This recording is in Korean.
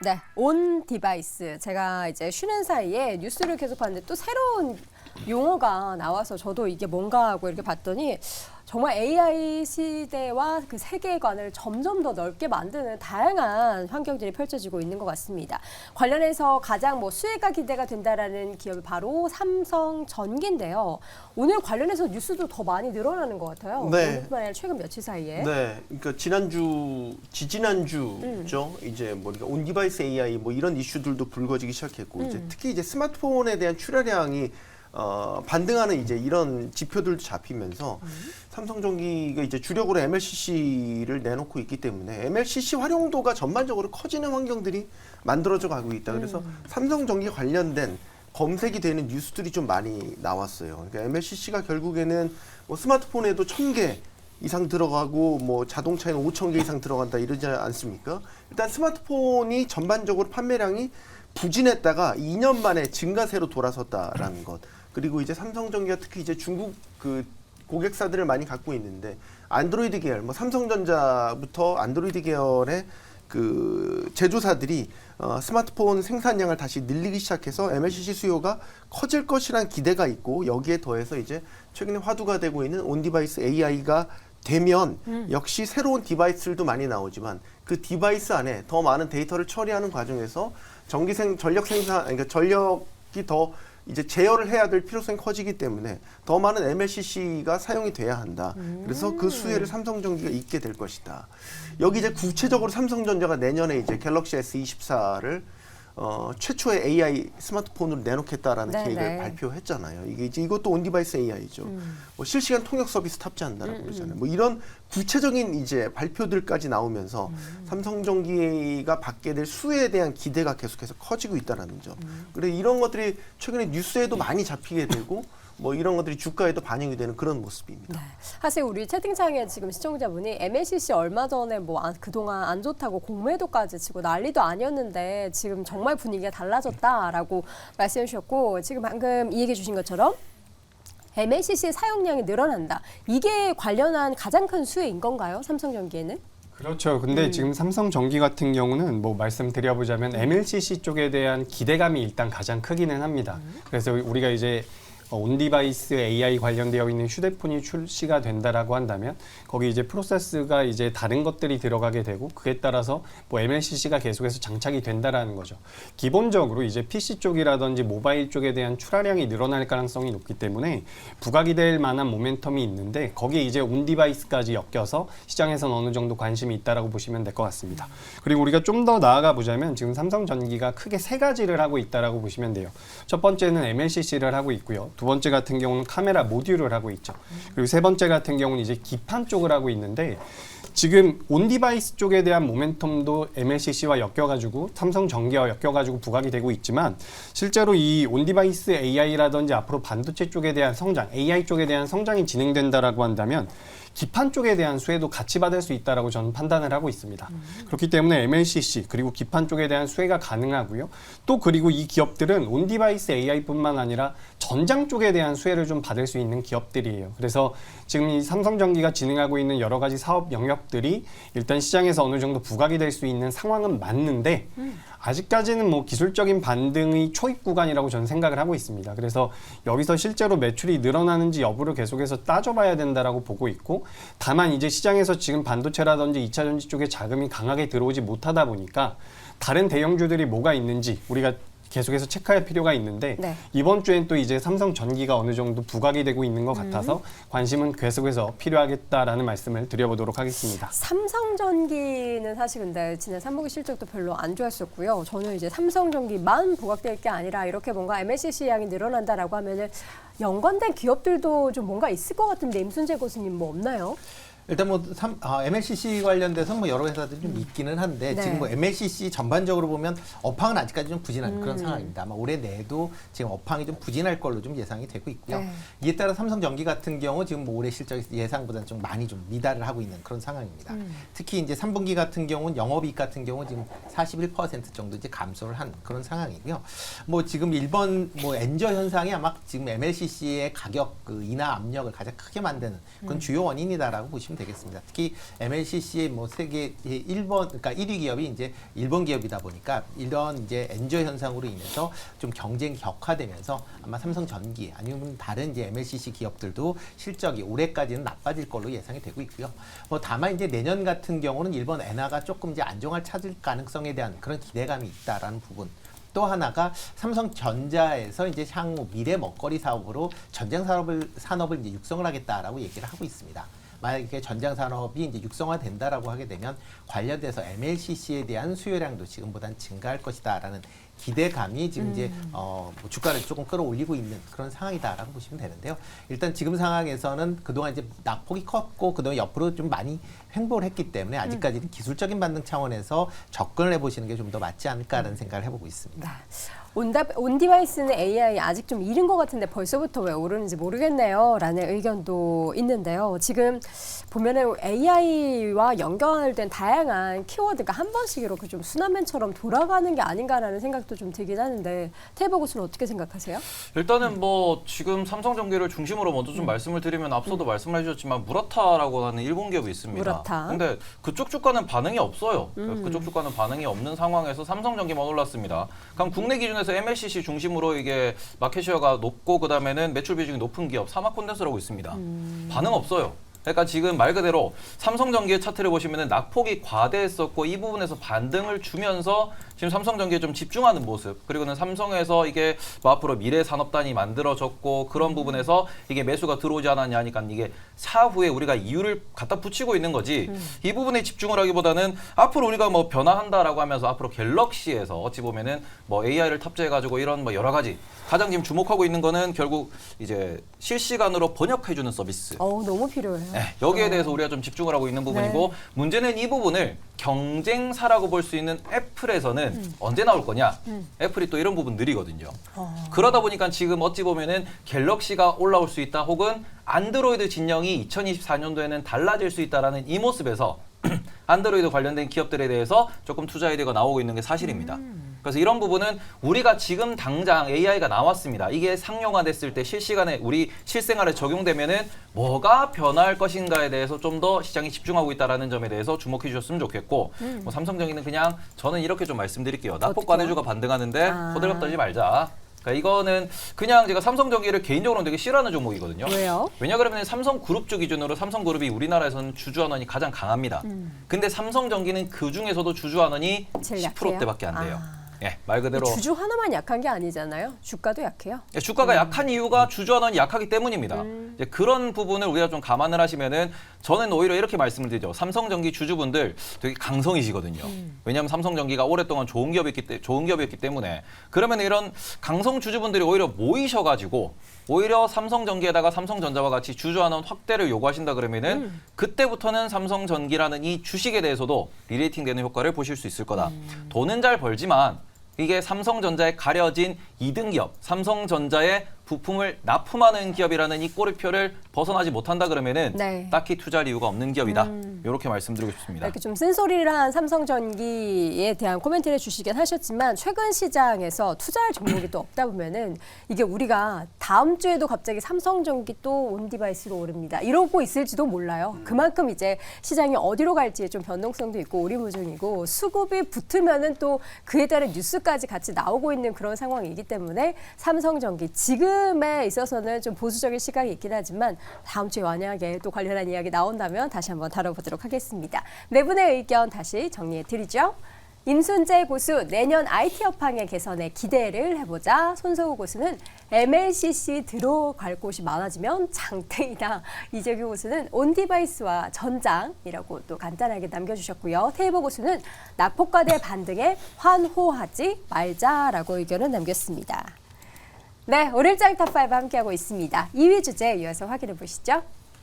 네, 온 디바이스. 제가 이제 쉬는 사이에 뉴스를 계속 봤는데 또 새로운 용어가 나와서 저도 이게 뭔가 하고 이렇게 봤더니 정말 AI 시대와 그 세계관을 점점 더 넓게 만드는 다양한 환경들이 펼쳐지고 있는 것 같습니다. 관련해서 가장 수혜가 기대가 된다라는 기업이 바로 삼성전기인데요. 오늘 관련해서 뉴스도 더 많이 늘어나는 것 같아요. 네. 오늘뿐만 아니라 최근 며칠 사이에. 네, 그러니까 지지난주죠. 이제 그러니까 온 디바이스 AI 이런 이슈들도 불거지기 시작했고, 이제 특히 이제 스마트폰에 대한 출하량이 반등하는 이제 이런 지표들도 잡히면서 삼성전기가 이제 주력으로 MLCC를 내놓고 있기 때문에 MLCC 활용도가 전반적으로 커지는 환경들이 만들어져 가고 있다. 그래서 삼성전기 관련된 검색이 되는 뉴스들이 좀 많이 나왔어요. 그러니까 MLCC가 결국에는 스마트폰에도 1000개 이상 들어가고 자동차에는 5000개 이상 들어간다 이러지 않습니까? 일단 스마트폰이 전반적으로 판매량이 부진했다가 2년 만에 증가세로 돌아섰다라는 것. 그리고 이제 삼성전기가 특히 이제 중국 그 고객사들을 많이 갖고 있는데 안드로이드 계열, 삼성전자부터 안드로이드 계열의 그 제조사들이 스마트폰 생산량을 다시 늘리기 시작해서 MLCC 수요가 커질 것이란 기대가 있고, 여기에 더해서 이제 최근에 화두가 되고 있는 온디바이스 AI가 되면 역시 새로운 디바이스들도 많이 나오지만 그 디바이스 안에 더 많은 데이터를 처리하는 과정에서 전력 생산, 그러니까 전력이 더 이제 제어를 해야 될 필요성이 커지기 때문에 더 많은 MLCC가 사용이 돼야 한다. 그래서 그 수혜를 삼성전기가 입게 될 것이다. 여기 이제 구체적으로 삼성전자가 내년에 이제 갤럭시 S24를 최초의 AI 스마트폰으로 내놓겠다라는 계획을 발표했잖아요. 이게 이제 이것도 온디바이스 AI죠. 실시간 통역 서비스 탑재한다라고 그러잖아요. 이런 구체적인 이제 발표들까지 나오면서 삼성전기가 받게 될 수혜에 대한 기대가 계속해서 커지고 있다라는 점. 그래 이런 것들이 최근에 뉴스에도 많이 잡히게 되고 이런 것들이 주가에도 반영이 되는 그런 모습입니다. 네. 사실 우리 채팅창에 지금 시청자분이 MLCC 얼마 전에 그동안 안 좋다고 공매도까지 치고 난리도 아니었는데 지금 정말 분위기가 달라졌다라고 말씀해 주셨고, 지금 방금 이 얘기해 주신 것처럼 MLCC 사용량이 늘어난다. 이게 관련한 가장 큰 수혜인 건가요? 삼성전기에는? 그렇죠. 근데 지금 삼성전기 같은 경우는 말씀드려보자면 MLCC 쪽에 대한 기대감이 일단 가장 크기는 합니다. 그래서 우리가 이제 온디바이스 AI 관련되어 있는 휴대폰이 출시가 된다라고 한다면 거기 이제 프로세스가 이제 다른 것들이 들어가게 되고, 그에 따라서 MLCC가 계속해서 장착이 된다라는 거죠. 기본적으로 이제 PC 쪽이라든지 모바일 쪽에 대한 출하량이 늘어날 가능성이 높기 때문에 부각이 될 만한 모멘텀이 있는데, 거기에 이제 온디바이스까지 엮여서 시장에서는 어느 정도 관심이 있다라고 보시면 될 것 같습니다. 그리고 우리가 좀 더 나아가 보자면 지금 삼성전기가 크게 세 가지를 하고 있다라고 보시면 돼요. 첫 번째는 MLCC를 하고 있고요. 두 번째 같은 경우는 카메라 모듈을 하고 있죠. 그리고 세 번째 같은 경우는 이제 기판 쪽을 하고 있는데, 지금 온디바이스 쪽에 대한 모멘텀도 MLCC와 엮여가지고 삼성전기와 엮여가지고 부각이 되고 있지만, 실제로 이 온디바이스 AI라든지 앞으로 반도체 쪽에 대한 성장, AI 쪽에 대한 성장이 진행된다라고 한다면 기판 쪽에 대한 수혜도 같이 받을 수 있다라고 저는 판단을 하고 있습니다. 그렇기 때문에 MLCC 그리고 기판 쪽에 대한 수혜가 가능하고요. 또 그리고 이 기업들은 온디바이스 AI뿐만 아니라 전장 쪽에 대한 수혜를 좀 받을 수 있는 기업들이에요. 그래서 지금 이 삼성전기가 진행하고 있는 여러 가지 사업 영역들이 일단 시장에서 어느 정도 부각이 될 수 있는 상황은 맞는데, 아직까지는 기술적인 반등의 초입 구간이라고 저는 생각을 하고 있습니다. 그래서 여기서 실제로 매출이 늘어나는지 여부를 계속해서 따져봐야 된다라고 보고 있고, 다만 이제 시장에서 지금 반도체라든지 2차 전지 쪽에 자금이 강하게 들어오지 못하다 보니까 다른 대형주들이 뭐가 있는지 우리가 계속해서 체크할 필요가 있는데, 이번 주엔 또 이제 삼성전기가 어느 정도 부각이 되고 있는 것 같아서 관심은 계속해서 필요하겠다라는 말씀을 드려보도록 하겠습니다. 삼성전기는 사실 근데 지난 3분기 실적도 별로 안 좋았었고요. 저는 이제 삼성전기만 부각될 게 아니라 이렇게 뭔가 MLCC 양이 늘어난다라고 하면은 연관된 기업들도 좀 뭔가 있을 것 같은데, 임순재 교수님 없나요? 일단 MLCC 관련돼서 여러 회사들이 좀 있기는 한데, 지금 MLCC 전반적으로 보면 업황은 아직까지 좀 부진한 그런 상황입니다. 아마 올해 내도 지금 업황이 좀 부진할 걸로 좀 예상이 되고 있고요. 이에 따라 삼성전기 같은 경우 지금 올해 실적이 예상보다는 좀 많이 좀 미달을 하고 있는 그런 상황입니다. 특히 이제 3분기 같은 경우는 영업이익 같은 경우 지금 41% 정도 이제 감소를 한 그런 상황이고요. 지금 일본 엔저 현상이 아마 지금 MLCC의 가격 인하 압력을 가장 크게 만드는 그런 주요 원인이다라고 보시면 되겠습니다. 특히 MLCC의 뭐 세계 1번, 그러니까 1위 기업이 이제 일본 기업이다 보니까 이런 이제 엔저 현상으로 인해서 좀 경쟁 격화되면서 아마 삼성전기 아니면 다른 이제 MLCC 기업들도 실적이 올해까지는 나빠질 걸로 예상이 되고 있고요. 뭐 다만 이제 내년 같은 경우는 일본 엔화가 조금 이제 안정을 찾을 가능성에 대한 그런 기대감이 있다라는 부분. 또 하나가 삼성전자에서 이제 향후 미래 먹거리 사업으로 전장 산업을 이제 육성을 하겠다라고 얘기를 하고 있습니다. 만약에 전장 산업이 이제 육성화된다라고 하게 되면 관련돼서 MLCC에 대한 수요량도 지금보다는 증가할 것이다라는 기대감이 지금 이제 뭐 주가를 조금 끌어올리고 있는 그런 상황이다라고 보시면 되는데요. 일단 지금 상황에서는 그동안 이제 낙폭이 컸고 그동안 옆으로 좀 많이 횡보를 했기 때문에 아직까지는 기술적인 반등 차원에서 접근을 해보시는 게 좀 더 맞지 않을까라는 생각을 해보고 있습니다. 온디바이스는 AI 아직 좀 이른 것 같은데 벌써부터 왜 오르는지 모르겠네요. 라는 의견도 있는데요. 지금 보면은 AI와 연결된 다양한 키워드가 한 번씩 이렇게 좀 순환맨처럼 돌아가는 게 아닌가라는 생각도 좀 들긴 하는데 테이버고스는 어떻게 생각하세요? 일단은 뭐 지금 삼성전기를 중심으로 먼저 좀 말씀을 드리면 앞서도 말씀을 해주셨지만 무라타라고 하는 일본 기업이 있습니다. 무라타. 근데 그쪽 주가는 반응이 없어요. 그쪽 주가는 반응이 없는 상황에서 삼성전기만 올랐습니다. 그럼 국내 기준에서 MLCC 중심으로 이게 마켓쉐어가 높고 그다음에는 매출 비중이 높은 기업 사마콘덴서라고 있습니다. 반응 없어요. 그러니까 지금 말 그대로 삼성전기의 차트를 보시면은 낙폭이 과대했었고 이 부분에서 반등을 주면서 지금 삼성전기에 좀 집중하는 모습 그리고는 삼성에서 이게 뭐 앞으로 미래 산업단이 만들어졌고 그런 부분에서 이게 매수가 들어오지 않았냐 하니까 이게 사후에 우리가 이유를 갖다 붙이고 있는 거지 이 부분에 집중을 하기보다는 앞으로 우리가 뭐 변화한다라고 하면서 앞으로 갤럭시에서 어찌 보면은 뭐 AI를 탑재해가지고 이런 뭐 여러 가지 가장 지금 주목하고 있는 거는 결국 이제 실시간으로 번역해주는 서비스. 너무 필요해요. 네, 여기에 대해서 우리가 좀 집중을 하고 있는 부분이고 네. 문제는 이 부분을 경쟁사라고 볼 수 있는 애플에서는 언제 나올 거냐? 애플이 또 이런 부분 느리거든요. 그러다 보니까 지금 어찌 보면은 갤럭시가 올라올 수 있다 혹은 안드로이드 진영이 2024년도에는 달라질 수 있다라는 이 모습에서 안드로이드 관련된 기업들에 대해서 조금 투자 아이디어가 나오고 있는 게 사실입니다. 그래서 이런 부분은 우리가 지금 당장 AI가 나왔습니다. 이게 상용화됐을 때 실시간에 우리 실생활에 적용되면은 뭐가 변화할 것인가에 대해서 좀 더 시장이 집중하고 있다는 점에 대해서 주목해 주셨으면 좋겠고 뭐 삼성전기는 그냥 저는 이렇게 좀 말씀드릴게요. 낙폭 과대주가 반등하는데 호들갑 떨지 말자. 그러니까 이거는 그냥 제가 삼성전기를 개인적으로는 되게 싫어하는 종목이거든요. 왜요? 왜냐 그러면 삼성그룹주 기준으로 삼성그룹이 우리나라에서는 주주환원이 가장 강합니다. 근데 삼성전기는 그 중에서도 주주환원이 제일 10%대밖에 안 돼요. 예, 말 그대로 주주 하나만 약한 게 아니잖아요. 주가도 약해요. 주가가 약한 이유가 주주환원이 약하기 때문입니다. 이제 그런 부분을 우리가 좀 감안을 하시면은 저는 오히려 이렇게 말씀을 드리죠. 삼성전기 주주분들 되게 강성이시거든요. 왜냐하면 삼성전기가 오랫동안 좋은 기업이었기 때문에 그러면 이런 강성 주주분들이 오히려 모이셔가지고 오히려 삼성전기에다가 삼성전자와 같이 주주환원 확대를 요구하신다 그러면은 그때부터는 삼성전기라는 이 주식에 대해서도 리레이팅되는 효과를 보실 수 있을 거다. 돈은 잘 벌지만 이게 삼성전자에 가려진 2등 기업, 삼성전자의 부품을 납품하는 기업이라는 이 꼬리표를 벗어나지 못한다 그러면은 네. 딱히 투자할 이유가 없는 기업이다. 이렇게 말씀드리고 싶습니다. 이렇게 좀 쓴소리를 삼성전기에 대한 코멘트를 해주시긴 하셨지만 최근 시장에서 투자할 종목이 또 없다 보면은 이게 우리가 다음 주에도 갑자기 삼성전기 또 온디바이스로 오릅니다. 이러고 있을지도 몰라요. 그만큼 이제 시장이 어디로 갈지에 좀 변동성도 있고 오리무중이고 수급이 붙으면은 또 그에 따른 뉴스까지 같이 나오고 있는 그런 상황이기 때문에 삼성전기 지금에 있어서는 좀 보수적인 시각이 있긴 하지만 다음 주에 만약에 또 관련한 이야기 나온다면 다시 한번 다뤄보도록 하겠습니다. 네 분의 의견 다시 정리해 드리죠. 임순재 고수 내년 IT 업황의 개선에 기대를 해보자. 손석우 고수는 MLCC 들어갈 곳이 많아지면 장땡이다. 이재규 고수는 온디바이스와 전장이라고 또 간단하게 남겨주셨고요. 테이버 고수는 낙폭과대 반등에 환호하지 말자라고 의견을 남겼습니다. 네, 오늘장 탑5 함께하고 있습니다. 2위 주제 이어서 확인해 보시죠.